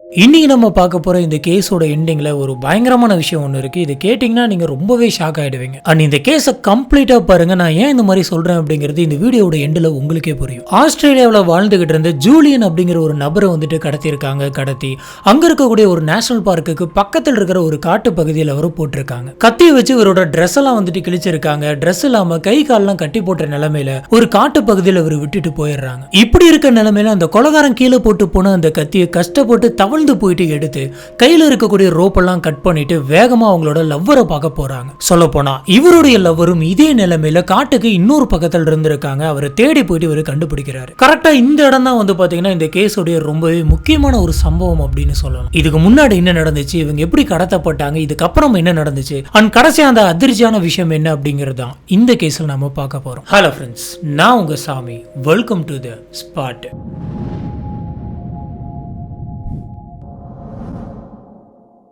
இன்னைக்கு நம்ம பார்க்க போற இந்த கேஸோட எண்டிங்ல ஒரு பயங்கரமான விஷயம் ஒன்று இருக்கு. இது கேட்டிங்கன்னா நீங்க ரொம்பவே ஷாக் ஆயிடுவீங்க. அண்ட் இந்த கேஸை கம்ப்ளீட்டா பாருங்க. நான் ஏன் இந்த மாதிரி சொல்றேன் அப்படிங்கிறது இந்த வீடியோட எண்டில் உங்களுக்கே புரியும். ஆஸ்திரேலியாவில் வாழ்ந்துகிட்டு இருந்த ஜூலியன் அப்படிங்கிற ஒரு நபரை வந்துட்டு கடத்தி அங்க இருக்கக்கூடிய ஒரு நேஷனல் பார்க்குக்கு பக்கத்தில் இருக்கிற ஒரு காட்டு பகுதியில் அவரை போட்டிருக்காங்க. கத்தியை வச்சு இவரோட ட்ரெஸ் எல்லாம் வந்துட்டு கிழிச்சிருக்காங்க. ட்ரெஸ் இல்லாம கை கால்லாம் கட்டி போட்ட நிலைமையில ஒரு காட்டு பகுதியில் அவர் விட்டுட்டு போயிடுறாங்க. இப்படி இருக்க நிலைமையில அந்த கொலகாரன் கீழே போட்டு போன அந்த கத்தியை கஷ்டப்பட்டு தவழ்ந்து போயிட்டு எடுத்து கையில இருக்கக்கூடிய ரோப்பெல்லாம் கட் பண்ணிட்டு வேகமா அவங்களோட லவ்வரை பார்க்க போறாங்க. சொல்ல போனா இவருடைய லவ்வரும் இதே நிலைமையில காட்டுக்கு இன்னொரு பக்கத்துல இருந்திருக்காங்க. அவரை தேடி போயிட்டு இவரு கண்டுபிடிக்கிறாரு. கரெக்டா இந்த இடம் தான் வந்து பாத்தீங்கன்னா இந்த கேஸோடைய ரொம்பவே முக்கியமான ஒரு சம்பவம் அப்படின்னு சொல்லலாம். இதுக்கு முன்னாடி என்ன நடந்துச்சு, இவங்க எப்படி கடத்தப்பட்டாங்க, இதுக்கப்புறம் என்ன நடந்துச்சு, அண்ட் கடைசி அந்த அதிர்ச்சியான விஷயம் என்ன அப்படிங்கிறது தான் இந்த கேஸ்ல நம்ம பார்க்க போறோம். ஹலோ ஃப்ரெண்ட்ஸ், நான் உங்க சாமி. Welcome to the spot.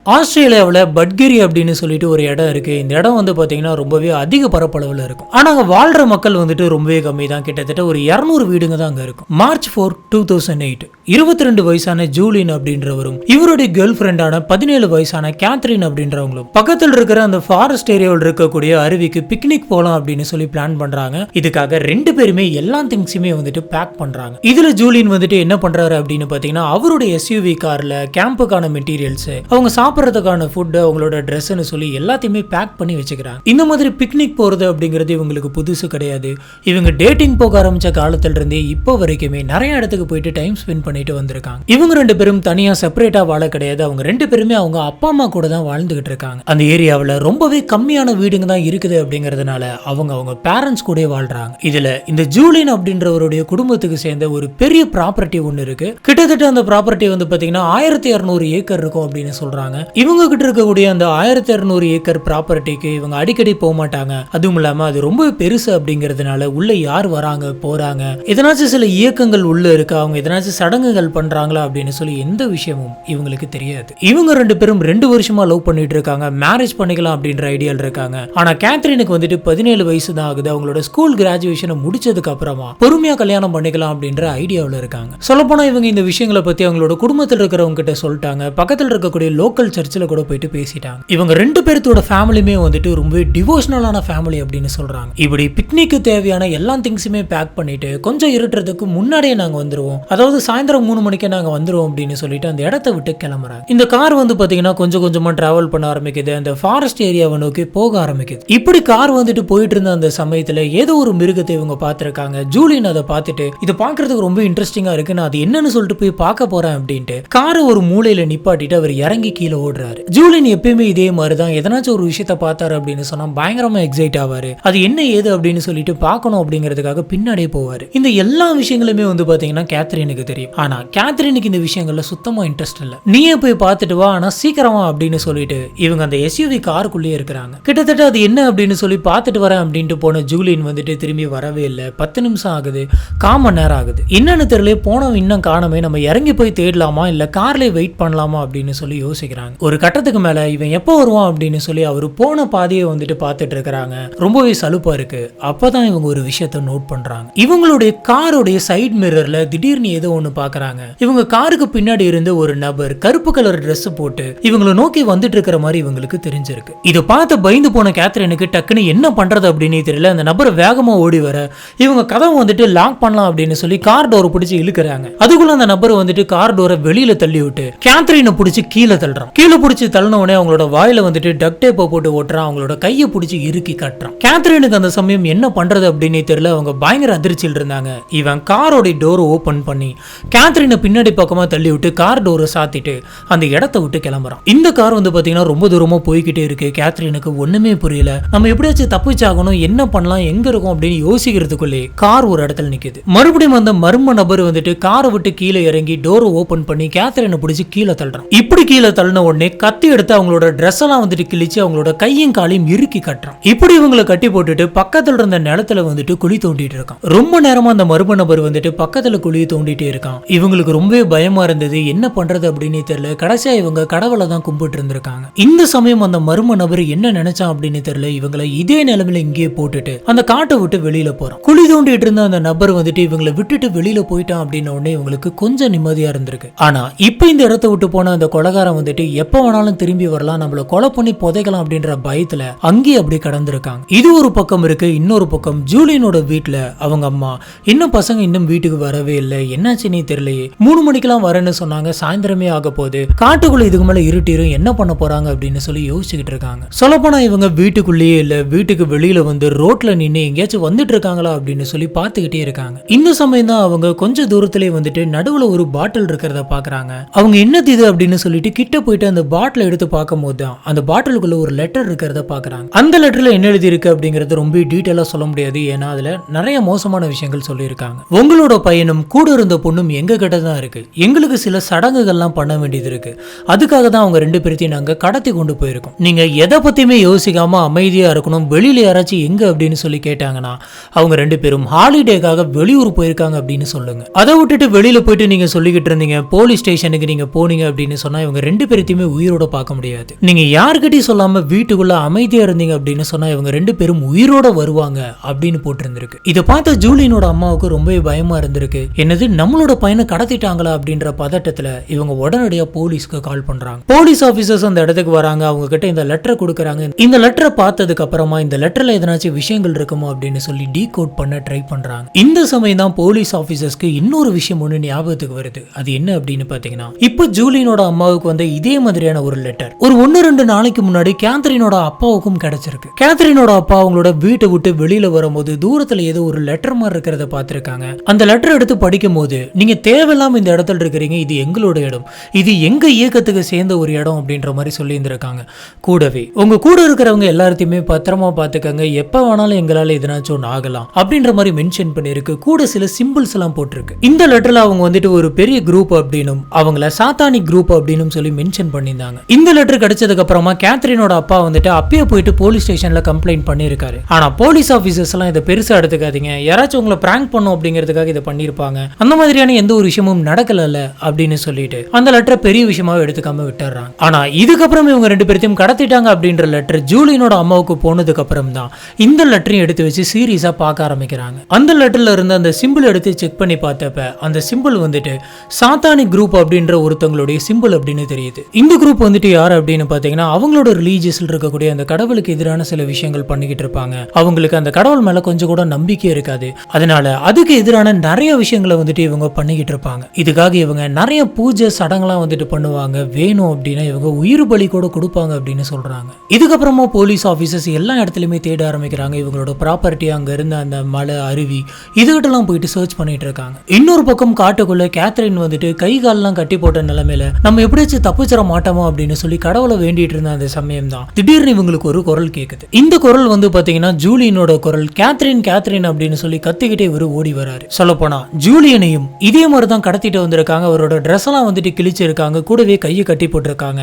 ஆஸ்திரேலியாவில் பட்கிரி அப்படின்னு சொல்லிட்டு ஒரு இடம் இருக்கு. இந்த இடம் வந்து பார்த்தீங்கன்னா ரொம்பவே அதிக பரப்பளவில் இருக்கும். ஆனால் அங்கே வாழ்ற மக்கள் வந்துட்டு ரொம்பவே கம்மி தான். கிட்டத்தட்ட ஒரு 200 வீடுங்க தான் அங்கே இருக்கும். மார்ச் 4, 2008 22 வயசான ஜூலியன் அப்படின்றவரும் இவருடைய கேர்ள் ஃப்ரெண்டான 17 வயசான கேத்ரின் அப்படின்றவங்களும் பக்கத்தில் இருக்கிற அந்த ஃபாரஸ்ட் ஏரியாவில் இருக்கக்கூடிய அருவிக்கு பிக்னிக் போகலாம் அப்படின்னு சொல்லி பிளான் பண்றாங்க. இதுக்காக 2 பேருமே எல்லா திங்ஸுமே வந்துட்டு பேக் பண்றாங்க. இதுல ஜூலியன் வந்துட்டு என்ன பண்றாரு அப்படின்னு பார்த்தீங்கன்னா அவருடைய எஸ்யூவி கார்ல கேம்புக்கான மெட்டீரியல்ஸ், அவங்க சாப்பிட்றதுக்கான ஃபுட், அவங்களோட ட்ரெஸ்ன்னு சொல்லி எல்லாத்தையுமே பேக் பண்ணி வச்சுக்கிறாங்க. இந்த மாதிரி பிக்னிக் போறது அப்படிங்கிறது இவங்களுக்கு புதுசு கிடையாது. இவங்க டேட்டிங் போக ஆரம்பிச்ச காலத்துல இருந்தே இப்போ வரைக்குமே நிறைய இடத்துக்கு போயிட்டு டைம் ஸ்பெண்ட் பண்ணிட்டு வந்திருக்காங்க. இவங்க 2 பேரும் தனியா செப்பரேட்டா வாழ கிடையாது. அவங்க 2 பேருமே அவங்க அப்பா அம்மா கூட தான் வாழ்ந்துகிட்டு இருக்காங்க. அந்த ஏரியாவில் ரொம்பவே கம்மியான வீடுங்க தான் இருக்குது அப்படிங்கறதுனால அவங்க பேரண்ட்ஸ் கூட வாழ்றாங்க. இதுல இந்த ஜூலியன் அப்படின்றவருடைய குடும்பத்துக்கு சேர்ந்த ஒரு பெரிய ப்ராப்பர்ட்டி ஒன்று இருக்கு. கிட்டத்தட்ட அந்த ப்ராப்பர்ட்டி வந்து பாத்தீங்கன்னா 1200 ஏக்கர் இருக்கும் அப்படின்னு சொல்றாங்க. இவங்க கிட்ட இருக்கக்கூடிய அந்த 1200 ஏக்கர் ப்ராப்பர்ட்டிக்கு இவங்க அடிக்கடி போக மாட்டாங்க. அதுவும் இல்லாம அது ரொம்ப பெருசு அப்படிங்கிறதுனால உள்ள யார் வராங்க போறாங்க, எதனாச்சும் சில இயக்கங்கள் உள்ள இருக்கு, அவங்க எதனாச்சும் சடங்குகள் பண்றாங்களா அப்படின்னு சொல்லி எந்த விஷயமும் இவங்களுக்கு தெரியாது. இவங்க 2 பேரும் 2 வருஷமா லவ் பண்ணிட்டு இருக்காங்க. மேரேஜ் பண்ணிக்கலாம் அப்படின்ற ஐடியால இருக்காங்க. ஆனா கேத்ரினுக்கு வந்துட்டு 17 வயசு தான் ஆகுது. அவங்களோட ஸ்கூல் கிராஜுவேஷனை முடிச்சதுக்கு அப்புறமா பொறுமையா கல்யாணம் பண்ணிக்கலாம் அப்படின்ற ஐடியாவில் இருக்காங்க. சொல்லப்போனா இவங்க இந்த விஷயங்களை பத்தி அவங்களோட குடும்பத்தில் இருக்கிறவங்க கிட்ட சொல்லிட்டாங்க. பக்கத்தில் இருக்கக்கூடிய லோக்கல் சர்ச்சில் கூட போயிட்டு பேசிட்டாங்க. இவங்க 2 பேர்த்தோட ஃபேமிலியுமே வந்துட்டு ரொம்ப டிவோஷனலான ஃபேமிலி அப்படின்னு சொல்றாங்க. இப்படி பிக்னிக்கு தேவையான எல்லா திங்ஸுமே பேக் பண்ணிட்டு கொஞ்சம் இருட்டுறதுக்கு முன்னாடியே நாங்க வந்துருவோம், அதாவது சாயந்தரம் 3 மணிக்கே நாங்க வந்துருவோம் அப்படின்னு சொல்லிட்டு அந்த இடத்தை விட்டு கிளம்புறாங்க. இந்த கார் வந்து பாத்தீங்கன்னா கொஞ்சம் கொஞ்சமா டிராவல் பண்ண ஆரம்பிக்குது. அந்த ஃபாரஸ்ட் ஏரியாவை நோக்கி போக ஆரம்பிக்குது. இப்படி கார் வந்துட்டு போயிட்டு இருந்த அந்த சமயத்துல ஏதோ ஒரு மிருகத்தை இவங்க பார்த்திருக்காங்க. ஜூலியன் அதை பார்த்துட்டு இதை பார்க்கறதுக்கு ரொம்ப இன்ட்ரெஸ்டிங்கா இருக்கு, நான் அது என்னன்னு சொல்லிட்டு போய் பார்க்க போறேன் அப்படின்ட்டு காரை ஒரு மூலையில நிப்பாட்டிட்டு அவர் இறங்கி கீழே ஓடுறாரு. ஜூலியன் எப்பயுமே இதே மாதிரி தான். எதனாச்சும் ஒரு விஷயத்த பார்த்தாரு அப்படின்னு சொன்னா பயங்கரமா எக்ஸைட் ஆவாரு. அது என்ன ஏது அப்படின்னு சொல்லிட்டு பார்க்கணும் அப்படிங்கிறதுக்காக பின்னாடியே போவாரு. இந்த எல்லா விஷயங்களுமே வந்து பாத்தீங்கன்னா கேத்ரினுக்கு தெரியும். ஆனா கேத்ரினுக்கு இந்த விஷயங்கள்ல சுத்தமா இன்ட்ரெஸ்ட் இல்ல. நீயே போய் பார்த்துட்டு வா, ஆனா சீக்கிரமா அப்படின்னு சொல்லிட்டு இவங்க அந்த எஸ்யூவி காருக்குள்ளேயே இருக்கிறாங்க. கிட்டத்தட்ட அது என்ன அப்படின்னு சொல்லி பார்த்துட்டு வரேன் அப்படின்ட்டு போன ஜூலியன் வந்துட்டு திரும்பி வரவே இல்லை. 10 நிமிஷம் ஆகுது, 1/4 மணி நேரம் ஆகுது. என்னன்னு தெரியல, போனவன் இன்னும் காணமே, நம்ம இறங்கி போய் தேடலாமா இல்ல கார்லயே வெயிட் பண்ணலாமா அப்படின்னு சொல்லி யோசிக்கிறாங்க. ஒரு கட்டத்துக்கு மேல இவன் எப்போ வருவான் அப்படின்னு சொல்லி அவர் போன பாதையை வந்துட்டு பார்த்துட்டு இருக்கிறாங்க. ரொம்பவே சலுப்பா இருக்கு. அப்பதான் இவங்க ஒரு விஷயத்த நோட் பண்றாங்க. இவங்களுடைய காரோடைய சைட் மிரர்ல திடீர்னு ஏதோ ஒண்ணு பாக்குறாங்க. இவங்க காருக்கு பின்னாடி இருந்த ஒரு நபர் கருப்பு கலர் ட்ரெஸ் போட்டு இவங்களை நோக்கி வந்துட்டு இருக்கிற மாதிரி இவங்களுக்கு தெரிஞ்சிருக்கு. இதை பார்த்து பயந்து போன கேத்ரினுக்கு டக்குன்னு என்ன பண்றது அப்படின்னு தெரியல. அந்த நபர் வேகமா ஓடி வர இவங்க கதவை வந்துட்டு லாக் பண்ணலாம் அப்படின்னு சொல்லி கார் டோரை பிடிச்சி இழுக்கிறாங்க. அதுக்குள்ள அந்த நபர் வந்துட்டு கார் டோரை வெளியில தள்ளி விட்டு கேத்ரினை பிடிச்சி கீழே தள்ளுறான். கீழே பிடிச்சி தள்ளினவுடனே அவங்களோட வாயில வந்துட்டு டக் டேப்பை போட்டு ஓட்டுறான். அவங்களோட கையை பிடிச்சி இறுக்கி கட்டுறான். கேத்ரினுக்கு அந்த சமயம் என்ன பண்றது அப்படின்னு தெரியல. அவங்க பயங்கர அதிர்ச்சியில் இருந்தாங்க. இவன் காரோட டோரை ஓபன் பண்ணி கேத்ரினை பின்னாடி பக்கமா தள்ளி விட்டு கார் டோரை சாத்திட்டு அந்த இடத்தை விட்டு கிளம்புறான். இந்த கார் வந்து பாத்தீங்கன்னா ரொம்ப தூரமா போய்கிட்டே இருக்கு. கேத்ரினுக்கு ஒண்ணுமே புரியல. நம்ம எப்படியாச்சும் தப்பிச்சாகணும், என்ன பண்ணலாம், எங்க இருக்கும் அப்படின்னு யோசிக்கிறதுக்குள்ளே கார் ஒரு இடத்துல நிக்குது. மறுபடியும் அந்த மர்ம நபர் வந்துட்டு காரை விட்டு கீழே இறங்கி டோரை ஓபன் பண்ணி கேத்ரினை பிடிச்சி கீழே தள்ளுறான். இப்படி கீழே தள்ளின உடனே கத்தி எடுத்து அவங்களோட ட்ரெஸ் எல்லாம் வந்துட்டு கிழிச்சு அவங்களோட கையும் காலையும் இறுக்கி கட்டுறான். இப்படி இவங்களை கட்டி போட்டுட்டு பக்கத்துல இருந்த நிலத்துல வந்துட்டு குழி தோண்டிட்டு இருக்கான். ரொம்ப நேரமா அந்த மர்ம நபர் வந்துட்டு பக்கத்துல குழியை தோண்டிட்டே இருக்கான். இவங்களுக்கு ரொம்பவே பயமா இருந்தது, என்ன பண்றது அப்படின்னு தெரியல. கடைசியா இவங்க கடவுளை தான் கும்பிட்டு இருந்திருக்காங்க. இந்த சமயம் அந்த மர்ம நபர் என்ன நினைச்சான் அப்படின்னு தெரியல, இவங்களை இதே நிலைமையில இங்கேயே போட்டுட்டு அந்த காட்டை விட்டு வெளியில போறான். குழி தோண்டிட்டு இருந்த அந்த நபர் வந்துட்டு இவங்களை விட்டுட்டு வெளியில போயிட்டான் அப்படின்னு உடனே இவங்களுக்கு கொஞ்சம் நிம்மதியா இருந்திருக்கு. ஆனா இப்ப இந்த இடத்தை விட்டு போன அந்த கொலைகாரன் வந்துட்டு எப்ப வேணாலும் திரும்பி வரலாம், நம்மள கொலை பண்ணி புதைக்கலாம் அப்படின்ற பயத்துல அங்கேயே அப்படி கடந்திருக்காங்க. இது ஒரு பக்கம் இருக்கு. இன்னொரு பக்கம் ஜூலியனோட வீட்டுல அவங்க அம்மா இன்னும் பசங்க இன்னும் வீட்டுக்கு வரவே இல்லை, என்னாச்சுன்னே தெரியலையே, 3 மணிக்கெல்லாம் வரேன்னு சொன்னாங்க, சாயந்தரமே ஆக போகுது, காட்டுக்குள்ள இதுக்கு மேல இருட்டிரும், என்ன பண்ண போறாங்க அப்படின்னு சொல்லி யோசிச்சுக்கிட்டு இருக்காங்க. சொல்லப்போனா இவங்க வீட்டுக்குள்ளேயே இல்ல, வீட்டுக்கு வெளியில வந்து ரோட்ல நின்று எங்கேயாச்சும் வந்துட்டு இருக்காங்களா அப்படின்னு சொல்லி பார்த்துக்கிட்டே இருக்காங்க. இந்த சமயம் தான் அவங்க கொஞ்ச தூரத்திலே வந்துட்டு நடுவுல ஒரு பாட்டில் இருக்கிறத பாக்குறாங்க. அவங்க என்னது இது அப்படின்னு சொல்லிட்டு கிட்ட போயிட்டு அந்த பாட்டில் எடுத்து பார்க்கும் போது தான் அந்த பாட்டிலுக்குள்ள ஒரு லெட்டர் இருக்கிறத பாக்குறாங்க. அந்த லெட்டர்ல என்ன எழுதி இருக்கு அப்படிங்கறது ரொம்ப டீடைலா சொல்ல முடியாது, ஏன்னா அதுல நிறைய மோசமான விஷயங்கள் சொல்லியிருக்காங்க. உங்களோட பையனும் கூட இருந்த பொண்ணும் எங்க கிட்ட தான் இருக்கு, எங்களுக்கு சில சடங்குகள்லாம் பண்ண வேண்டியது இருக்கு, அதுக்காக தான் அவங்க 2 பேர்த்தையும் நாங்க கடத்தி கொண்டு போயிருக்கோம், நீங்க எதை பத்தியுமே யோசிக்காம அமைதியா இருக்கணும், வெளியில யாராச்சும் எங்க அப்படின்னு சொல்லி கேட்டாங்கன்னா அவங்க 2 பேரும் ஹாலிடேக்காக வெளியூர் போயிருக்காங்க அப்படின்னு சொல்லுங்க. அதை விட்டுட்டு வெளியில போயிட்டு நீங்க சொல்லிக்கிட்டு இருந்தீங்க போலீஸ் ஸ்டேஷனுக்கு நீங்க போனீங்க அப்படின்னு சொன்னா இவங்க 2 பேர்த்தையுமே உயிரோட பார்க்க முடியாது. நீங்க யார்கிட்டயும் சொல்லாம வீட்டுக்குள்ள அமைதியா இருந்தீங்க அப்படின்னு சொன்னா இவங்க 2 பேரும் உயிரோட வருவாங்க அப்படின்னு போட்டிருந்திருக்கு. இதை பார்த்த ஜூலியனோட அம்மாவுக்கு ரொம்பவே பயமா இருந்திருக்கு. என்னது நம்மளோட பையனை கடத்திட்டாங்களா அப்படின்ற பதட்டத்துல இவங்க உடனடியா போலீஸ்க்கு கால் பண்றாங்க. போலீஸ் ஆபீசர்ஸ் அந்த இடத்துக்கு வராங்க. அவங்க கிட்ட இந்த லெட்டரை கொடுக்கறாங்க. இந்த லெட்டரை பார்த்ததுக்கு அப்புறமா இந்த லெட்டர்ல எதனாச்சும் விஷயங்கள் இருக்குமோ அப்படின்னு சொல்லி டீகோட் பண்ண ட்ரை பண்றாங்க. இந்த சமயம் தான் போலீஸ் ஆபீசர்ஸ்க்கு இன்னொரு விஷயம் ஒண்ணு ஞாபகத்துக்கு வருது. அது என்ன அப்படின்னு பாத்தீங்கன்னா இப்ப ஜூலியனோட அம்மாவுக்கு வந்து இதே மாதிரியான ஒரு லெட்டர் ஒரு 1-2 நாளைக்கு முன்னாடி கேத்ரினோட அப்பாவுக்கும் கிடைச்சிருக்கு. கேத்ரினோட அப்பா அவங்களோட வீட்டை விட்டு வெளியில வரும்போது தூரத்துல ஏதோ ஒரு லெட்டர் மாதிரி இருக்கிறத பார்த்திருக்காங்க. அந்த லெட்டர் எடுத்து படிக்கும் போது நீங்க தேவையில்லாம இந்த இடத்துல இருக்கிறீங்க, இது எங்களோட இடம், இது எங்க இயக்கத்துக்கு சேர்ந்த ஒரு இடம் அப்படின்ற மாதிரி சொல்லி இருந்திருக்காங்க. கூடவே உங்க கூட இருக்கிறவங்க எல்லாத்தையுமே பத்திரமா பாத்துக்கங்க, எப்ப வேணாலும் எங்களால எதனாச்சும் ஒன்று ஆகலாம் அப்படின்ற மாதிரி மென்ஷன் பண்ணிருக்கு. கூட சில சிம்பிள்ஸ் எல்லாம் போட்டிருக்கு. இந்த லெட்டர்ல அவங்க வந்துட்டு ஒரு பெரிய குரூப் அப்படின்னும் அவங்கள சாத்தானிக் குரூப் அப்படின்னு சொல்லி மென்ஷன் பண்ணியிருந்தாங்க. இந்த லெட்டர் கிடைச்சதுக்கு அப்புறமா கேத்ரினோட அப்பா வந்துட்டு அப்பயே போயிட்டு போலீஸ் ஸ்டேஷன்ல கம்ப்ளைண்ட் பண்ணிருக்காரு. ஆனா போலீஸ் ஆபீசர்ஸ் எல்லாம் இதை பெருசா எடுத்துக்காதீங்க, யாராச்சும் உங்களை பிராங்க் பண்ணும் அப்படிங்கிறதுக்காக இதை பண்ணிருப்பாங்க, அந்த மாதிரியான எந்த ஒரு விஷயமும் நடக்கல அப்படின்னு சொல்லிட்டு அந்த லெட்டரை பெரிய விஷயமா எடுத்துக்காம விட்டுறாங்க. ஆனா இதுக்கப்புறம் இவங்க 2 பேர்த்தையும் கடத்திட்டாங்க அப்படின்ற லெட்டர் ஜூலியனோட அம்மாவுக்கு போனதுக்கு அப்புறம் தான் இந்த லெட்டரையும் எடுத்து வச்சு சீரியஸா பார்க்க ஆரம்பிக்கிறாங்க. அந்த லெட்டர்ல இருந்து அந்த சிம்பிள் எடுத்து செக் பண்ணி பார்த்தப்ப அந்த சிம்பிள் வந்துட்டு சாத்தானிக் குரூப் அப்படின்ற ஒருத்தங்களுடைய சிம்பிள் அப்படின்னு தெரியுது. இந்த குரூப் வந்துட்டு யார் அப்படின்னு பாத்தீங்கன்னா அவங்களோட ரிலீஜியஸ்ல இருக்கக்கூடிய அந்த கடவுளுக்கு எதிரான சில விஷயங்கள் பண்ணிக்கிட்டு இருப்பாங்க. அவங்களுக்கு அந்த கடவுள் மேல கொஞ்சம் கூட நம்பிக்கை இருக்காது. அதனால அதுக்கு எதிரான நிறைய விஷயங்களை வந்துட்டு இவங்க பண்ணிக்கிட்டு இருப்பாங்க. இதுக்காக இவங்க நிறைய பூஜை சடங்கெல்லாம் வந்துட்டு பண்ணுவாங்க. வேணும் அப்படின்னா இவங்க உயிர் பலி கூட கொடுப்பாங்க அப்படின்னு சொல்றாங்க. இதுக்கப்புறமா போலீஸ் ஆபீசர்ஸ் எல்லா இடத்துலயுமே தேட ஆரம்பிக்கிறாங்க. இவங்களோட ப்ராப்பர்ட்டி அங்க இருந்த அந்த மலை அருவி இதுகிட்டலாம் போயிட்டு சர்ச் பண்ணிட்டு இருக்காங்க. இன்னொரு பக்கம் காட்டுக்குள்ள கேத்ரின் வந்துட்டு கை காலெல்லாம் கட்டி போட்ட நிலைமையில நம்ம எப்படியாச்சும் தப்பிச்சிட மாட்டோமோ அப்படின்னு சொல்லி கடவுளை வேண்டிட்டு இருந்த அந்த சமயம் தான் திடீர்னு இவங்களுக்கு ஒரு குரல் கேக்குது. இந்த குரல் வந்து பாத்தீங்கன்னா ஜூலியனோட குரல். கேத்ரின் கேத்ரின் அப்படின்னு சொல்லி கத்திக்கிட்டே இவரு ஓடி வராரு. சொல்ல போனா ஜூலியனையும் இதே மாதிரி தான் கடத்திட்டு வந்திருக்காங்க. அவரோட ட்ரெஸ் எல்லாம் வந்துட்டு கிழிச்சிருக்காங்க, கூடவே கையை கட்டி போட்டிருக்காங்க.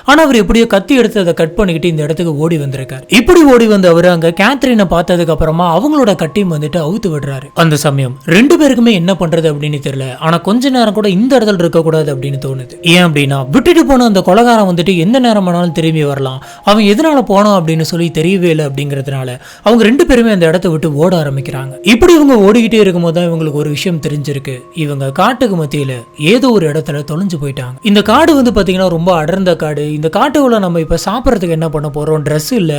ஆனா அவர் எப்படியோ கத்தி எடுத்து அதை கட் பண்ணிக்கிட்டு இந்த இடத்துக்கு ஓடி வந்திருக்காரு. இப்படி ஓடி வந்து அவரு அங்க கேத்ரினை பார்த்ததுக்கு அப்புறமா அவங்களோட கட்டியும் வந்துட்டு அவுத்து விடுறாரு. அந்த சமயம் 2 பேருக்குமே என்ன பண்றது அப்படின்னு தெரியல. ஆனா கொஞ்ச நேரம் கூட இந்த இடத்துல இருக்க கூடாது அப்படின்னு தோணுது. ஏன் அப்படின்னா விட்டுட்டு போன அந்த கொலைகாரன் வந்துட்டு எந்த நேரம் வேணாலும் திரும்பி வரலாம், அவன் எதனால போனோம் அப்படின்னு சொல்லி தெரியவே இல்லை அப்படிங்கிறதுனால அவங்க 2 பேருமே அந்த இடத்த விட்டு ஓட ஆரம்பிக்கிறாங்க. இப்படி இவங்க ஓடிக்கிட்டே இருக்கும்போது தான் இவங்களுக்கு ஒரு விஷயம் தெரிஞ்சிருக்கு. இவங்க காட்டுக்கு மத்தியில ஏதோ ஒரு இடத்துல தொலைஞ்சு போயிட்டாங்க. இந்த காடு வந்து பாத்தீங்கன்னா ரொம்ப அடர்ந்த காடு. இந்த காட்டுக்குள்ள நம்ம இப்ப சாப்பிடறதுக்கு என்ன பண்ண போறோம், ட்ரெஸ் இல்ல,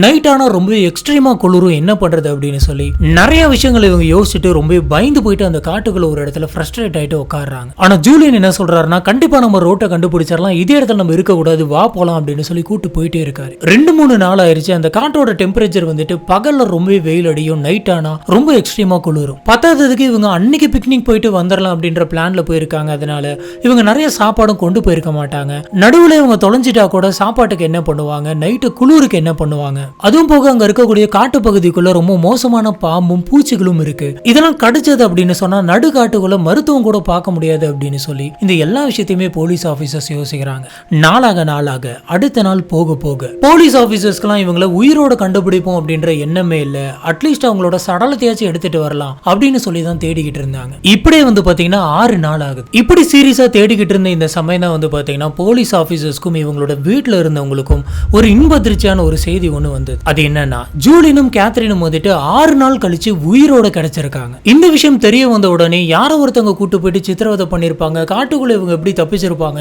நைட் ஆனா ரொம்ப எக்ஸ்ட்ரீமா குளிரும், என்ன பண்றது அப்படின்னு சொல்லி நிறைய விஷயங்கள் இவங்க யோசிச்சுட்டு ரொம்ப பயந்து போயிட்டு அந்த காட்டுக்குள்ள ஒரு இடத்துல ஃப்ரஸ்ட்ரேட் ஆயிட்டு உட்காடுறாங்க. ஆனா ஜூலியன் என்ன சொல்றாருன்னா கண்டிப்பா நம்ம ரோட்டை கண்டுபிடிச்சிடலாம், இதே இடத்துல நம்ம இருக்க கூடாது, வா போலாம் அப்படின்னு சொல்லி கூட்டு போயிட்டே இருக்காரு. 2-3 நாள் ஆயிருச்சு. அந்த காட்டோட டெம்பரேச்சர் வந்துட்டு பகல்ல ரொம்ப வெயில் அடியும், நைட் ஆனா ரொம்ப எக்ஸ்ட்ரீமா குளிரும். பத்தாததுக்கு இவங்க அன்னைக்கு பிக்னிக் போயிட்டு வந்துடலாம் அப்படின்ற பிளான்ல போயிருக்காங்க. அதனால இவங்க நிறைய சாப்பாடும் கொண்டு போயிருக்க மாட்டாங்க. நடுவுல இவங்க தொலைஞ்சிட்டா கூட சாப்பாட்டுக்கு என்ன பண்ணுவாங்க, நைட்டு குளிருக்கு என்ன பண்ணுவாங்க. அதுவும் போக அங்க இருக்கக்கூடிய காட்டு பகுதிக்குள்ள ரொம்ப மோசமான பாம்பும் பூச்சிகளும் இருக்கு. இதெல்லாம் கடிச்சது அப்படின்னு சொன்னா நடு காட்டுக்குள்ள மருத்துவம் கூட பார்க்க முடியாது அப்படின்னு சொல்லி இந்த எல்லா விஷயத்தையுமே போலீஸ் ஆபீசர்ஸ் யோசிக்கிறாங்க. நாளாக நாளாக அடுத்த நாள் போக போக போலீஸ் ஆபீசர்ஸ்க்குலாம் இவங்கள உயிரோட கண்டுபிடிப்போம் அப்படின்ற எண்ணமே இல்ல. அட்லீஸ்ட் அவங்களோட சடலத்தையாச்சும் எடுத்துட்டு வரலாம் அப்படின்னு சொல்லி தான் தேடிக்கிட்டு இருந்தாங்க. இப்படியே வந்து பாத்தீங்கன்னா 6 நாள் ஆகுது. இப்படி சீரியஸா தேடிக்கிட்டு இருந்த இந்த சமயம் தான் வந்து பாத்தீங்கன்னா போலீஸ் ஆபீசர்ஸ்க்கும் இவங்களோட வீட்டுல இருந்தவங்களுக்கும் ஒரு இன்பதிர்ச்சியான ஒரு செய்தி ஒண்ணு வந்தது. அது என்னன்னா, ஜூலினும் கேத்ரினும் வந்துட்டு 6 நாள் கழிச்சு உயிரோட கிடைச்சிருக்காங்க. இந்த விஷயம் தெரிய வந்த உடனே யாரோ ஒருத்தவங்க கூட்டு போயிட்டு சித்திரவதை பண்ணிருப்பாங்க, காட்டுக்குள்ள இவங்க எப்படி தப்பிச்சிருப்பாங்க,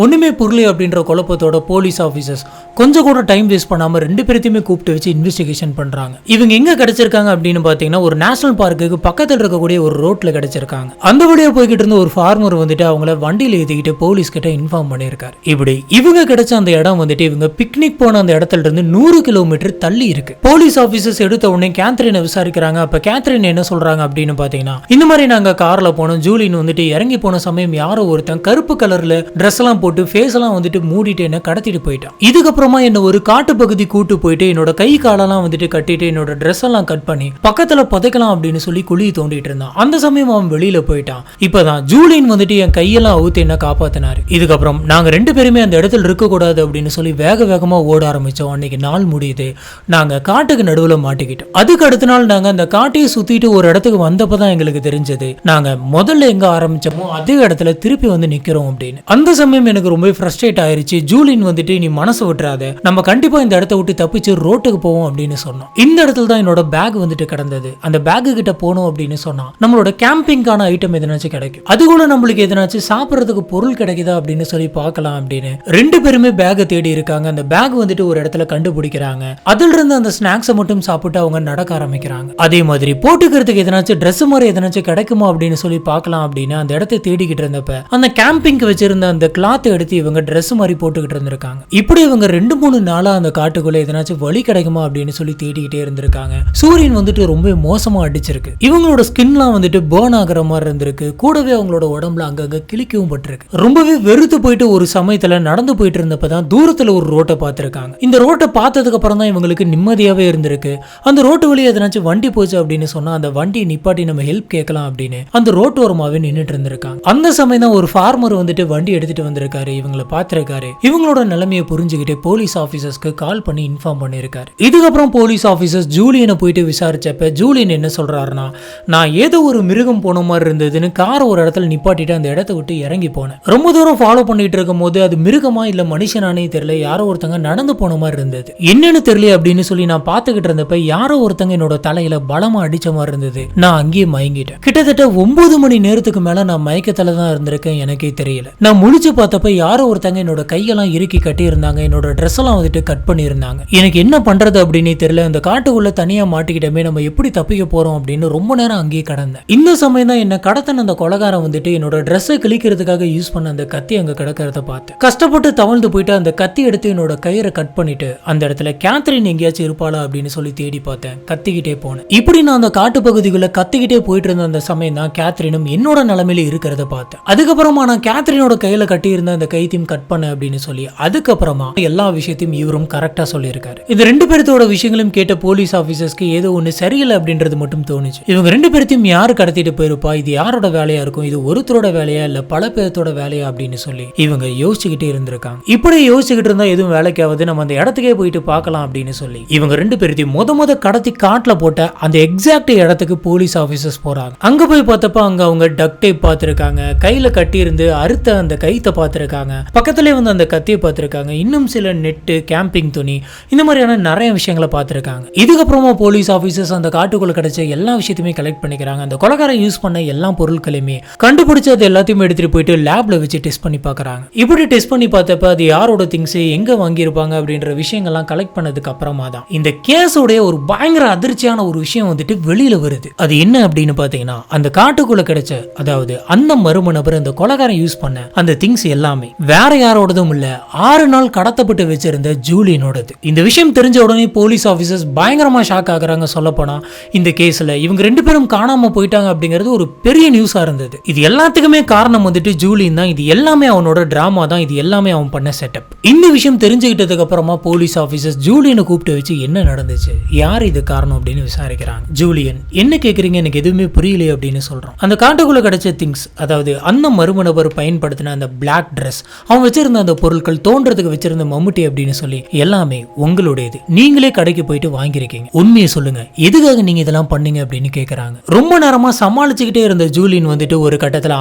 ஒண்ணுமே புரியல அப்படின்ற குழப்பத்தோட போலீஸ் ஆபீசர்ஸ் கொஞ்சம் கூட டைம் வேஸ்ட் பண்ணாம 2 பேரையுமே கூப்பிட்டு வச்சு இன்வெஸ்டிகேஷன் பண்றாங்க. இவங்க எங்க கிடைச்சிருக்காங்க அப்படின்னு பாத்தீங்கன்னா ஒரு நேஷனல் பார்க்குக்கு பக்கத்துல இருக்கக்கூடிய ஒரு ரோட்ல கிடைச்சிருக்காங்க. அந்த வழியா போய்கிட்டு இருந்த ஒரு ஃபார்மர் வந்துட்டு அவங்கள வண்டியில ஏத்திக்கிட்டு போலீஸ் கிட்ட இன்ஃபார்ம் பண்ணியிருக்காரு. இப்படி இவங்க கிடைச்ச அந்த இடம் வந்துட்டு இவங்க பிக்னிக் போன அந்த இடத்துல இருந்து 100 கிலோமீட்டர் தள்ளி இருக்கு. போலீஸ் ஆபீசர்ஸ் எடுத்த உடனே கேத்ரினை விசாரிக்கிறாங்க. அப்ப கேத்ரின் என்ன சொல்றாங்க அப்படின்னு பாத்தீங்கன்னா, இந்த மாதிரி நாங்க கார்ல போனோம், ஜூலின் வந்துட்டு இறங்கி போன சமயம் யாரோ ஒருத்தன் கருப்பு கலர்ல ட்ரெஸ் எல்லாம் போட்டு ஃபேஸ் எல்லாம் வந்துட்டு மூடிட்டு என்ன கடத்திட்டு போயிட்டான். இதுக்கப்புறமா என்ன ஒரு காட்டு பகுதி கூட்டு போயிட்டு என்னோட கை காலெல்லாம் வந்துட்டு கட்டிட்டு என்னோட ட்ரெஸ் எல்லாம் கட் பண்ணி பக்கத்துல புதைக்கலாம் அப்படின்னு சொல்லி குழியை தோண்டிட்டு இருந்தான். அந்த சமயம் அவன் வெளியில போயிட்டான். இப்பதான் ஜூலின் வந்துட்டு என் கையெல்லாம் அவுத்து என்ன காப்பாத்தினாரு. இதுக்கப்புறம் நாங்க 2 பேருமே அந்த இடத்துல இருக்க கூடாது அப்படின்னு சொல்லி வேக வேகமா ஓட ஆரம்பிச்சோம். அன்னைக்கு நாள் முடியுது. நாங்க காட்டுக்கு நடுவுல மாட்டிக்கிட்டோம். அதுக்கு அடுத்த நாள் நாங்க அந்த காட்டையை சுத்திட்டு ஒரு இடத்துக்கு வந்தப்பதான் எங்களுக்கு தெரிஞ்சது, நாங்க முதல்ல எங்க ஆரம்பிச்சோமோ அதே இடத்துல திருப்பி வந்து நிக்கிறோம் அப்படின்னு. அந்த சமயம் எனக்கு ரொம்ப ஃப்ரஸ்ட்ரேட் ஆயிருச்சு. ஜூலின் வந்துட்டு நீ மனசு விட்டுறாத, நம்ம கண்டிப்பா இந்த இடத்த விட்டு தப்பிச்சு ரோட்டுக்கு போவோம் அப்படின்னு சொன்னோம். இந்த இடத்துல தான் என்னோட பேக் வந்துட்டு கிடந்தது. அந்த பேக்கு கிட்ட போனோம் அப்படின்னு சொன்னா நம்மளோட கேம்பிங்கான ஐட்டம் எதனாச்சும் கிடைக்கும், அது கூட நம்மளுக்கு எதனாச்சும் சாப்பிடறதுக்கு பொருள் கிடைக்குதா அப்படின்னு சொல்லி பார்க்கலாம் அப்படின்னு 2 பேருமே பேக்கை தேடி இருக்காங்க. அந்த பேக் வந்துட்டு ஒரு இடத்துல கண்டுபிடிக்கிறாங்க. அதுல இருந்து அந்த ஸ்நாக்ஸை மட்டும் சாப்பிட்டு அவங்க நடக்க ஆரம்பிக்கிறாங்க. அதே மாதிரி போட்டுக்கிறதுக்கு எதனாச்சும் ட்ரெஸ் மாதிரி எதனாச்சும் கிடைக்குமா அப்படின்னு சொல்லி பார்க்கலாம் அப்படின்னு அந்த இடத்தை தேடிக்கிட்டு இருந்தப்ப அந்த கேம்பிங்க்கு வச்சிருந்த அந்த கிளாத் எடுத்து இவங்க ட்ரெஸ் மாதிரி போட்டுக்கிட்டு இருந்திருக்காங்க. இப்படி இவங்க 2-3 நாளா அந்த காட்டுக்குள்ள எதனாச்சும் வழி கிடைக்குமா அப்படின்னு சொல்லி தேடிக்கிட்டே இருந்திருக்காங்க. சூரியன் வந்துட்டு ரொம்ப மோசமா அடிச்சிருக்கு. இவங்களோட ஸ்கின்லாம் வந்துட்டு பேர்ன் ஆகிற மாதிரி இருந்திருக்கு. கூடவே அவங்களோட உடம்புல அங்கங்க கிளிக்கவும் பட்டிருக்கு. ரொம்பவே வெறுத்து போயிட்டு ஒரு சமயத்துல நடந்து போயிட்டு இருந்தப்பதான் தூரத்துல ஒரு ரோட்டை பார்த்திருக்காங்க. இந்த ரோட்டை பார்த்ததுக்கு அப்புறம் தான் இவங்களுக்கு நிம்மதியாவே இருந்திருக்கு. அந்த ரோட்டு வழியா எதனாச்சும் வண்டி போச்சு அப்படின்னு சொன்னா அந்த வண்டியை நிப்பாட்டி நம்ம ஹெல்ப் கேட்கலாம் அப்படின்னு அந்த ரோட்டோரமாவே நின்னுட்டு இருந்திருக்காங்க. அந்த சமயம் தான் ஒரு ஃபார்மர் வந்துட்டு வண்டி எடுத்துட்டு வந்திருக்காரு. இவங்களை பார்த்திருக்காரு. இவங்களோட நிலைமையை புரிஞ்சுக்கிட்டு போலீஸ் ஆபீசர்ஸ்க்கு கால் பண்ணி இன்ஃபார்ம் பண்ணிருக்காரு. இதுக்கப்புறம் போலீஸ் ஆபீசர்ஸ் ஜூலியனை போயிட்டு விசாரிச்சப்ப ஜூலியன் என்ன சொல்றாருன்னா, நான் ஏதோ ஒரு மிருகம் போன மாதிரி இருந்ததுன்னு காரை ஒரு இடத்துல நிப்பாட்டிட்டு அந்த இடத்தை விட்டு இறங்கி போனேன். ரொம்ப தூரம் ஃபாலோ பண்ணிட்டு இருக்கும் போது அது மிருகமா இல்ல மனுஷனானே தெரியல, யாரோ ஒருத்தங்க நடந்து போன மாதிரி இருந்தது, என்னன்னு தெரியல அப்படின்னு சொல்லி நான் பாத்துக்கிட்டு இருந்தப்ப யாரோ ஒருத்தங்க என்னோட தலையில பலமா அடிச்ச மாதிரி இருந்தது. நான் அங்கேயே மயங்கிட்டேன். கிட்டத்தட்ட 9 மணி நேரத்துக்கு மேல நான் மயக்கத்துல தான் இருந்திருக்கேன், எனக்கே தெரியல. நான் முழிச்சு பார்த்தப்ப யாரோ ஒருத்தங்க என்னோட கையெல்லாம் இறுக்கி கட்டி இருந்தாங்க, என்னோட ட்ரெஸ் எல்லாம் வந்துட்டு கட் பண்ணி இருந்தாங்க. எனக்கு என்ன பண்றது அப்படின்னு தெரியல. இந்த காட்டுக்குள்ள தனியா மாட்டிக்கிட்டமே, நம்ம எப்படி தப்பிக்க போறோம் அப்படின்னு ரொம்ப நேரம் அங்கேயே கடந்தேன். இந்த சமயம் தான் என்ன கடத்தன அந்த கொலகாரம் வந்துட்டு என்னோட ட்ரெஸ்ஸை கிழிக்கிறதுக்காக யூஸ் பண்ண அந்த கத்தி அங்க கிடக்கிறத பார்த்து கஷ்டப்பட்டு தவழ்ந்து போயிட்டு அந்த கத்தி எடுத்து என்னோட கயிறை கட் பண்ணிட்டு அந்த இடத்துல கேத்ரின் எங்கேயாச்சும் இருப்பாளா அப்படின்னு சொல்லி தேடி பார்த்தேன். கத்திக்கிட்டே போனேன். இப்படி நான் அந்த காட்டு பகுதிக்குள்ள கத்திக்கிட்டே போயிட்டு இருந்த அந்த சமயம் தான் கேத்ரினும் என்னோட நிலைமையில இருக்கிறத பார்த்தேன். அதுக்கப்புறமா நான் கேத்ரினோட கையில கட்டி இருந்த அந்த கைத்தையும் கட் பண்ண அப்படின்னு சொல்லி அதுக்கப்புறமா எல்லா விஷயத்தையும் இவரும் கரெக்டா சொல்லியிருக்காரு. இந்த 2 பேர்த்தோட விஷயங்களும் கேட்ட போலீஸ் ஆபீசர்ஸ்க்கு ஏதோ ஒண்ணு சரியில்லை அப்படின்றது மட்டும் தோணுச்சு. இவங்க 2 பேர்த்தையும் யாரு கடத்திட்டு போயிருப்பா, இது யாரோட வேலையா இருக்கும், இது ஒருத்தரோட வேலையா இல்ல பல பேர்த்தோட வேலையா அப்படின்னு சொல்லி இவங்க யோசிச்சுக்கிட்டே இருந்திருக்காங்க. இப்படி யோசிச்சுக்கிட்டு இருந்தா எதுவும் வேலைக்காவது, நம்ம அந்த இடத்துக்கே போயிட்டு பார்க்கலாம் அப்படின்னு சொல்லி இவங்க 2 பேர்த்தையும் முத கடத்தி காட்டுல போட்ட அந்த எக்ஸாக்ட் இடத்துக்கு போலீஸ் ஆபீசர்ஸ் போறாங்க. அங்க போய் பார்த்தப்ப அங்க அவங்க டக் டேப் பார்த்திருக்காங்க, கையில கட்டி இருந்து அறுத்த அந்த கைத்தை பார்த்திருக்காங்க, பக்கத்திலே வந்து அந்த கத்தியை பார்த்திருக்காங்க, இன்னும் சில நெட்டு, கேம்பிங் துணி, இந்த மாதிரியான நிறைய விஷயங்களை பார்த்திருக்காங்க. இதுக்கப்புறமா போலீஸ் ஆபீசர்ஸ் அந்த காட்டுக்குள்ள கிடைச்ச எல்லா விஷயத்தையுமே கலெக்ட் பண்ணிக்கிறாங்க. அந்த கொலைகாரன் யூஸ் பண்ண எல்லா பொருட்களையுமே கண்டுபிடிச்சு அது எல்லாத்தையுமே எடுத்துட்டு போயிட்டு லேப்ல வச்சு டெஸ்ட் பண்ணி பார்க்கறாங்க. இப்படி டெஸ்ட் பண்ணி பார்த்தப்ப அது யாரோட திங்ஸ், எங்க வாங்கியிருப்பாங்க அப்படின்ற விஷயங்கள்லாம் கலெக்ட் பண்ணதுக்கு அப்புறமா தான் இந்த கேஸோட ஒரு பயங்கர அதிர்ச்சியான ஒரு விஷயம் வந்துட்டு வெளியில வருது. அது என்ன அப்படின்னு பாத்தீங்கன்னா, அந்த காட்டுக்குள்ள கிடைச்ச, அதாவது அந்த மர்ம நபர் அந்த கொலைகாரன் யூஸ் பண்ண அந்த திங்ஸ் எல்லாமே வேற யாரோடதும் இல்ல, 6 நாள் கடத்தப்பட்டு வச்சிருந்த ஜூலியனோடது. இந்த விஷயம் தெரிஞ்ச உடனே போலீஸ் ஆபீசர்ஸ் பயங்கரமா ஷாக் ஆகுறாங்க. சொல்ல போனா இந்த கேஸ்ல இவங்க 2 பேரும் காணாம போயிட்டாங்க அப்படிங்கிறது ஒரு பெரிய நியூஸா இருந்தது. இது எல்லாத்துக்குமே காரணம் வந்துட்டு ஜூலியன் தான். இது எல்லாமே அவனோட டிராமா தான். இது எல்லாமே அவன் பண்ண செட்டப். இந்த விஷயம் தெரிஞ்சுக்கிட்டதுக்கு அப்புறமா போலீஸ் ஆபீசர்ஸ் ஜூலியனை கூப்பிட்டு வச்சு என்ன நடந்துச்சு, யார் இது காரணம் அப்படின்னு விசாரிக்கிறாங்க. ஜூலியன் என்ன கேக்குறீங்க, எனக்கு எதுவுமே புரியல அப்படின்னு சொல்றான். அந்த காட்டுக்குள்ள கிடைச்ச திங்ஸ், அதாவது அந்த மர்ம நபர் பயன்படுத்தின அந்த பிளாக் ட்ரெஸ், அவன் வச்சிருந்த அந்த பொருட்கள், தோன்றதுக்கு வச்சிருந்த மம்முட்டி அப்படின்னு சொல்லி எல்லாமே உங்களுடையது, நீங்களே கடைக்கு போயிட்டு வாங்கிருக்கீங்க, உண்மையை சொல்லுங்க, எதுக்காக நீங்க இதெல்லாம் பண்ணீங்க அப்படின்னு கேக்குறாங்க. ரொம்ப நேரமா சமாளிச்சுக்கிட்டே இருந்த ஜூலின் வந்துட்டு ஒரு கட்டத்துல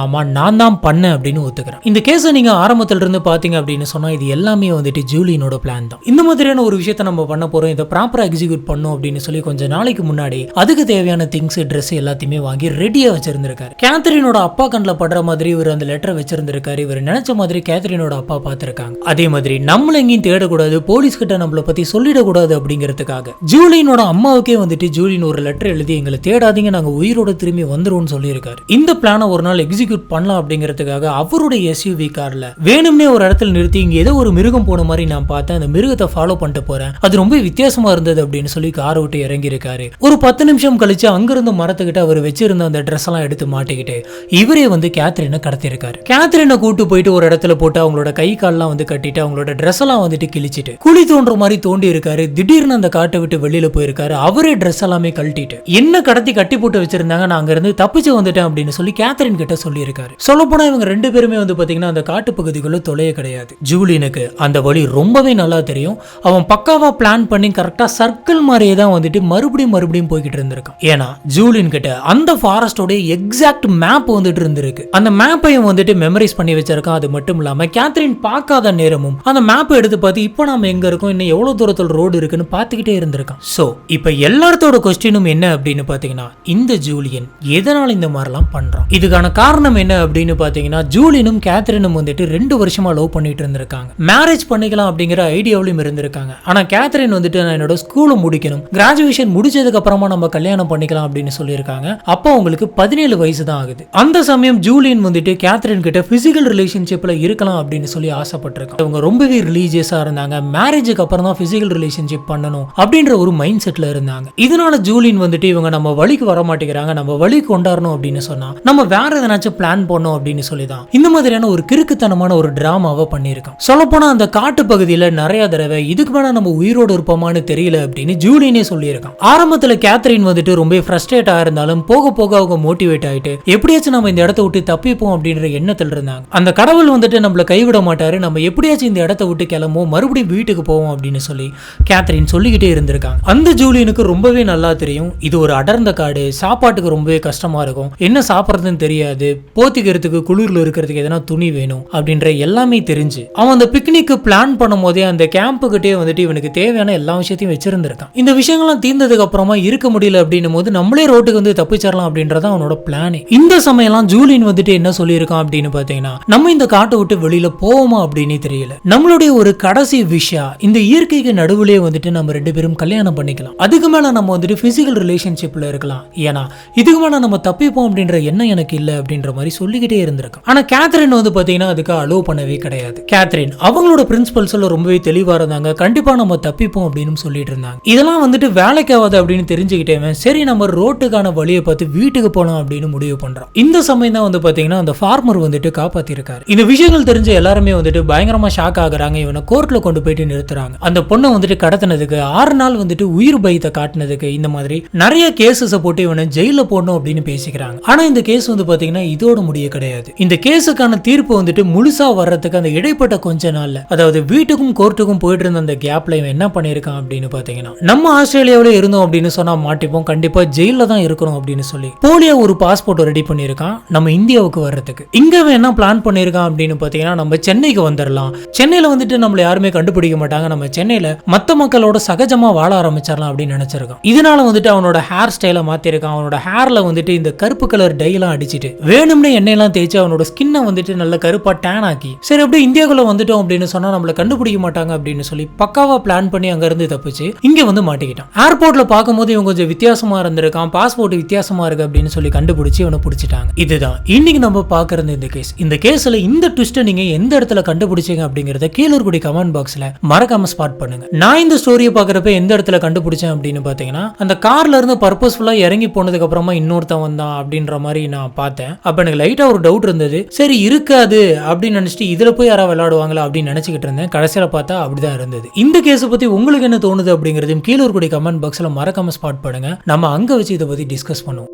ஆமா நான் தான் பண்ணேன் அப்படின்னு ஒத்துக்கிறான். இந்த கேஸை நீங்க ஆரம்பத்துல இருந்து பாத்தீங்க அப்படின்னு சொன்னா இது எல்லாமே வந்துட்டு ஜூலியனோட பிளான் தான். இந்த மாதிரியான ஒரு விஷயத்தை நம்ம பண்ண போறோம், இதை ப்ராப்பரா எக்ஸிக்யூட் பண்ணும் அப்படின்னு சொல்லி கொஞ்ச நாளைக்கு முன்னாடி அதுக்கு தேவையான திங்ஸ், ட்ரெஸ் எல்லாத்தையுமே வாங்கி ரெடியா வச்சிருந்திருக்காரு. கேத்தரினோட அப்பா கண்ணில் படுற மாதிரி இவர் அந்த லெட்டரை வச்சிருந்திருக்காரு. இவர் நினைச்ச மாதிரி கேத்தரினோட அப்பா பார்த்திருக்காங்க. அதே மாதிரி நம்மள எங்கேயும் தேடக்கூடாது, போலீஸ் கிட்ட நம்மளை பத்தி சொல்லிடக்கூடாது அப்படிங்கிறதுக்காக ஜூலியனோட அம்மாவுக்கே வந்துட்டு ஜூலியன் ஒரு லெட்டர் எழுதி எங்களை தேடாதீங்க, நாங்க உயிரோட திரும்பி வந்துருவோம்னு சொல்லியிருக்காரு. இந்த பிளானை ஒரு நாள் எக்ஸிக்யூட் பண்ணலாம் அப்படிங்கிறதுக்காக அவருடைய எஸ்யூவி கார்ல வேணும்னே ஒரு இடத்துல நிறுத்தி இங்க ஏதோ ஒரு மிருகம் போன மாதிரி நான் பார்த்தேன், அந்த மிருகத்தை ஃபாலோ பண்ணிட்டு போறேன், அது ரொம்ப வித்தியாசமா இருந்தது அப்படின்னு சொல்லி காரை விட்டு இறங்கி இருக்காரு. ஒரு 10 நிமிஷம் கழிச்சு அங்கிருந்த மரத்துக்கிட்ட அவர் வச்சிருந்த அந்த ட்ரெஸ் எல்லாம் எடுத்து மாட்டிக்கிட்டு இவரே வந்து கேத்ரினை கடத்திருக்காரு. கேத்ரினை கூட்டு போயிட்டு ஒரு இடத்துல போட்டு அவங்களோட கை கால்லாம் வந்து கட்டிட்டு அவங்களோட ட்ரெஸ் எல்லாம் வந்துட்டு கிழிச்சிட்டு குழி தோன்ற மாதிரி தோண்டி இருக்காரு. திடீர்னு அந்த காட்டை விட்டு வெளியில போயிருக்காரு. அவரே ட்ரெஸ் எல்லாமே கழட்டிட்டு என்ன கடத்தி கட்டி போட்டு வச்சிருந்தாங்க, நான் அங்க இருந்து தப்பிச்சு வந்துட்டேன் அப்படின்னு சொல்லி கேத்ரின் கிட்ட சொல்லி இருக்காரு. சொல்ல போனா இவங்க 2 பேருமே வந்து பாத்தீங்கன்னா அந்த காட்டு பகுதிக்குள்ள தொலைய கிடையாது. ஜூலியனுக்கு அந்த வழி ரொம்பவே நல்லா தெரியும். அவன் பக்காவா பிளான் பண்ணி கரெக்டா சர்க்கிள் மாதிரியே தான் வந்துட்டு மறுபடியும் போய்கிட்டு இருந்திருக்கான். ஏன்னா ஜூலியன் கிட்ட அந்த ஃபாரஸ்டோட எக்ஸாக்ட் மேப் வந்துட்டு இருந்திருக்கு. அந்த மேப்பையும் வந்துட்டு மெமரைஸ் பண்ணி வச்சிருக்கான். அது மட்டும் இல்லாம கேத்ரின் பார்க்காத நேரமும் அந்த மேப்பை எடுத்து பார்த்து இப்போ நாம எங்க இருக்கோம், இன்னும் எவ்வளவு தூரத்தில் ரோடு இருக்குன்னு பார்த்துக்கிட்டே இருந்திருக்கான். சோ இப்போ எல்லாத்தோட கொஸ்டினும் என்ன அப்படின்னு பாத்தீங்கன்னா, இந்த ஜூலியன் எதனால இந்த மாதிரிலாம் பண்றான், இதுக்கான காரணம் என்ன அப்படின்னு பாத்தீங்கன்னா, ஜூலியனும் கேத்ரினும் வந்துட்டு 2 வருஷமா லவ் பண்ணிட்டு இருந்திருக்காங்க. மேரேஜ் பண்ணிக்கலாம் அப்படிங்கிற ஐடியாவிலும் இருந்திருக்காங்க. ஆனா கேத்ரின் வந்துட்டு நான் என்னோட ஸ்கூலை முடிக்கணும், கிராஜுவேஷன் முடிச்சதுக்கு அப்புறமா நம்ம கல்யாணம் பண்ணிக்கலாம் அப்படின்னு சொல்லியிருக்காங்க. அப்போ அவங்களுக்கு 17 வயசு தான் ஆகுது. அந்த சமயம் ஜூலியன் வந்துட்டு கேத்ரின் கிட்ட பிசிக்கல் ரிலேஷன்ஷிப்ல இருக்கலாம் அப்படின்னு சொல்லி ஆசைப்பட்டிருக்காங்க. அவங்க ரொம்பவே ரிலீஜியஸா இருந்தாங்க. மேரேஜுக்கு அப்புறம் தான் பிசிக்கல் ரிலேஷன்ஷிப் பண்ணணும் அப்படின்ற ஒரு மைண்ட் செட்ல இருந்தாங்க. இதனால ஜூலியன் வந்துட்டு இவங்க நம்ம வழிக்கு வர மாட்டேங்கிறாங்க, நம்ம வழி கொண்டாடணும் அப்படின்னு சொன்னா நம்ம வேற எதனாச்சும் பிளான் பண்ணோம் அப்படின்னு சொல்லிதான் இந்த மாதிரியான ஒரு கிறுக்குத்தனமான ஒரு டிராமாவை பண்ணியிருக்கான். சொல்லப்போனா அந்த காட்டு பகுதியில நிறைய தடவை இதுக்கு மேல நம்ம உயிரோடு இருப்போமான்னு தெரியல அப்படின்னு ஜூலியனே சொல்லியிருக்கான். ஆரம்பத்துல கேத்ரின் வந்துட்டு ரொம்ப ஃப்ரஸ்ட்ரேட் ஆயிருந்தாலும் போக போக அவங்க மோட்டிவேட் ஆயிட்டு எப்படியாச்சும் நம்ம இந்த இடத்த விட்டு தப்பிப்போம் அப்படின்ற எண்ணத்தில் இருந்தாங்க. அந்த கடவுள் வந்துட்டு நம்மள கைவிட மாட்டாரு, நம்ம எப்படியாச்சும் இந்த இடத்த விட்டு கிளம்புவோம், மறுபடியும் வீட்டுக்கு போவோம் அப்படின்னு சொல்லி கேத்ரின் சொல்லிக்கிட்டே இருந்திருக்காங்க. அந்த ஜூலியனுக்கு ரொம்பவே நல்லா தெரியும் இது ஒரு அடர்ந்த காடு, சாப்பாட்டுக்கு ரொம்பவே கஷ்டமா இருக்கும், என்ன சாப்பிட்றதுன்னு தெரியாது, போத்திக்கிறதுக்கு குளிர்ல இருக்கிறதுக்கு எதனா துணி வேணும் அப்படின்ற எல்லாமே தெரிஞ்சு அவன் அந்த பிக்னிக்கு பிளான் பண்ணும் போதே அந்த கேம்புக்கிட்டே வந்துட்டு இவனுக்கு தேவையான எல்லா விஷயத்தையும் வச்சிருந்திருக்கான். இந்த விஷயங்கள்லாம் தீர்ந்ததுக்கு அப்புறமா இருக்க முடியல அப்படின்னும் போது நம்மளே ரோட்டுக்கு வந்து தப்பிச்சிடலாம் அப்படின்றத அவனோட பிளானே. இந்த சமயம்லாம் ஜூலியன் வந்துட்டு என்ன சொல்லியிருக்கான் அப்படின்னு பாத்தீங்கன்னா, நம்ம இந்த காட்டை விட்டு வெளியில போவோமா அப்படின்னு தெரியல, நம்மளுடைய ஒரு கடைசி விஷயம் இந்த இயற்கைக்கு நடுவுலயே வந்துட்டு நம்ம 2 பேரும் கல்யாணம் பண்ணிக்கலாம், அதுக்கு மேல நம்ம வந்துட்டு பிசிக்கல் ரிலேஷன்ஷிப்ல இருக்கலாம், ஏன்னா இதுக்கு மேல நம்ம தப்பிப்போம் அப்படின்ற எண்ணம் எனக்கு இல்ல அப்படின்ற மாதிரி சொல்லிக்கிட்டே இருந்திருக்கான். ஆனா கேத்ரின் வந்து பாத்தீங்கன்னா அதுக்கு அலோவ் பண்ணவே கிடையாது. கேத்ரின் அவங்களோட பிரின்சிபல்ஸ்ல ரொம்பவே தெளிவா இருந்தாங்க, கண்டிப்பா நம்ம தப்பிப்போம் அப்படின்னு சொல்லிட்டு இருந்தாங்க. இதெல்லாம் வந்துட்டு வேலைக்கு ஆகாது அப்படின்னு தெரிஞ்சுக்கிட்டேன், சரி நம்ம ரோட்டுக்கான வழியை பார்த்து வீட்டுக்கு போலாம் அப்படின்னு முடிவு பண்றோம். இந்த சமயம் தான் வந்து பாத்தீங்கன்னா அந்த ஃபார்மர் வந்துட்டு காப்பாத்திருக்காரு. இந்த விஷயங்கள் தெரிஞ்ச எல்லாருமே வந்துட்டு பயங்கரமா ஷாக் ஆகுறாங்க. இவனை கோர்ட்ல கொண்டு போயிட்டு நிறுத்துறாங்க. அந்த பொண்ணை வந்துட்டு கடத்தினதுக்கு 6 நாள் வந்துட்டு உயிர் பயத்தை காட்டினதுக்கு இந்த மாதிரி நிறைய கேசஸ் போட்டு இவனை ஜெயில போடணும் அப்படின்னு பேசிக்கிறாங்க. ஆனா இந்த கேஸ் வந்து பாத்தீங்கன்னா இதோட முடிய கிடையாது. இந்த கேஸுக்கான தீர்ப்பு வந்துட்டு முழுசா வர்றதுக்கு அந்த இடைப்பட்ட கொஞ்ச நாள்ல, அதாவது வீட்டுக்கும் கோர்ட்டுக்கும் போயிட்டு இருந்த அந்த கேப்ல இவன் என்ன பண்ணிருக்கான் அப்படின்னு பாத்தீங்கன்னா, நம்ம ஆஸ்திரேலியாவில இருந்தோம் அப்படின்னு சொன்னா மாட்டிப்போம், கண்டிப்பா ஜெயில தான் இருக்கணும் அப்படின்னு சொல்லி போலியா ஒரு பாஸ்போர்ட் ரெடி பண்ணிருக்கான் நம்ம இந்தியாவுக்கு வர்றதுக்கு. இங்க என்ன பிளான் பண்ணிருக்கான் அப்படின்னு பாத்தீங்கன்னா, நம்ம சென்னைக்கு வந்துடலாம், சென்னையில வந்துட்டு நம்மள யாருமே கண்டுபிடிக்க மாட்டாங்க, நம்ம சென்னையில மத்த மக்களோட சகஜமா வாழ ஆரம்பிச்சிடலாம் அப்படின்னு நினைச்சிருக்கான். இதனால வந்துட்டு அவனோட ஹேர் ஸ்டைலை மாத்திருக்கான். அவனோட ஹேர்ல வந்துட்டு இந்த கருப்பு கலர் டை எல்லாம் அடிச்சிட்டு வேணும்னே எண்ணெயெல்லாம் தேய்ச்சி அவனோட ஸ்கின்னை வந்துட்டு நல்ல கருப்பா டேன் ஆக்கி, சரி அப்படியே இந்தியாக்குள்ள வந்துட்டோம் அப்படின்னு சொன்னா நம்மள கண்டுபிடிக்க மாட்டாங்க அப்படின்னு சொல்லி பக்காவா பிளான் பண்ணி அங்க இருந்து தப்பிச்சு இங்க வந்து மாட்டிக்கிட்டான். ஏர்போர்ட்ல பார்க்கும்போது இவன் கொஞ்சம் வித்தியாசமா இருந்திருக்கான், பாஸ்போர்ட் வித்தியாசமா இருக்கு அப்படின்னு சொல்லி கண்டுபிடிச்சு இவனை பிடிச்சிட்டாங்க. இதுதான் இன்னைக்கு நம்ம பாக்குறது இந்த கேஸ். இந்த கேஸ்ல இந்த ட்விஸ்ட் நீங்க எந்த இடத்துல கண்டுபிடிச்சீங்க அப்படிங்கறத கீழ இருக்கக்கூடிய கமெண்ட் பாக்ஸ்ல மறக்காம ஸ்பாட் பண்ணுங்க. நான் இந்த ஸ்டோரியை பாக்குறப்ப எந்த இடத்துல கண்டுபிடிச்சேன் அப்படின்னு பாத்தீங்கன்னா, அந்த கார்ல இருந்து பர்பஸ்ஃபுல்லா இறங்கி போனதுக்கு அப்புறமா இன்னொருத்தன் வந்தான் அப்படின்ற மாதிரி நான் பார்த்தேன். அப்ப எனக்கு லைட்டா ஒரு டவுட் இருந்தது, சரி இருக்காது அப்படின்னு நினைச்சிட்டு இதுல போய் யாராவது விளையாடுவாங்களா அப்படின்னு நினைச்சுக்கிட்டு இருந்தேன். கடைசியில பார்த்தா அப்படிதான் இருந்தது. இந்த கேஸை பத்தி உங்களுக்கு என்ன தோணுது அப்படிங்கறதையும் கீழ இருக்கக்கூடிய கமெண்ட் பாக்ஸ்ல மறக்காம ஸ்பாட் பண்ணுங்க. நம்ம அங்க வச்சு இதை பத்தி டிஸ்கஸ் பண்ணுவோம்.